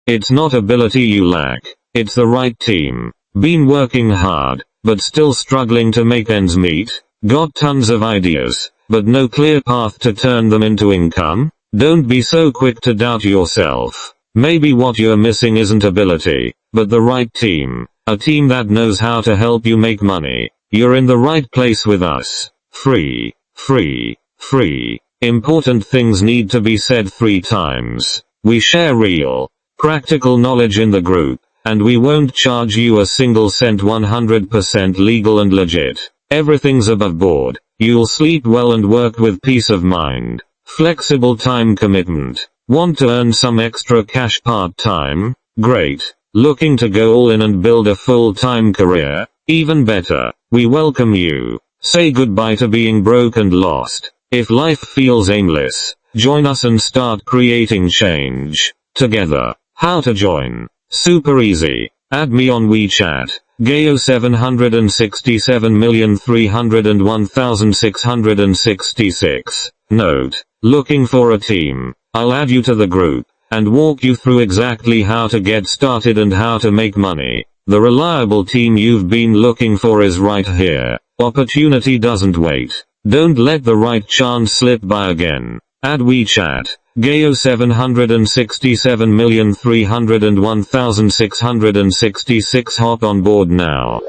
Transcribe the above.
It's not ability you lack, it's the right team. Been working hard, but still struggling to make ends meet? Got tons of ideas, but no clear path to turn them into income? Don't be so quick to doubt yourself. Maybe what you're missing isn't ability, but the right team. A team that knows how to help you make money. You're in the right place with us. Free, free, free. Important things need to be said 3 times. We share real, practical knowledge in the group, and we won't charge you a single cent. 100% legal and legit. Everything's above board. You'll sleep well and work with peace of mind. Flexible time commitment. Want to earn some extra cash part-time? Great. Looking to go all in and build a full-time career? Even better. We welcome you. Say goodbye to being broke and lost. If life feels aimless, join us and start creating change. Together. How to join? Super easy. Add me on WeChat. Gayo 767,301,666. Note. Looking for a team. I'll add you to the group, and walk you through exactly how to get started and how to make money. The reliable team you've been looking for is right here. Opportunity doesn't wait. Don't let the right chance slip by again. Add WeChat. Gayo 767,301,666. Hop on board now.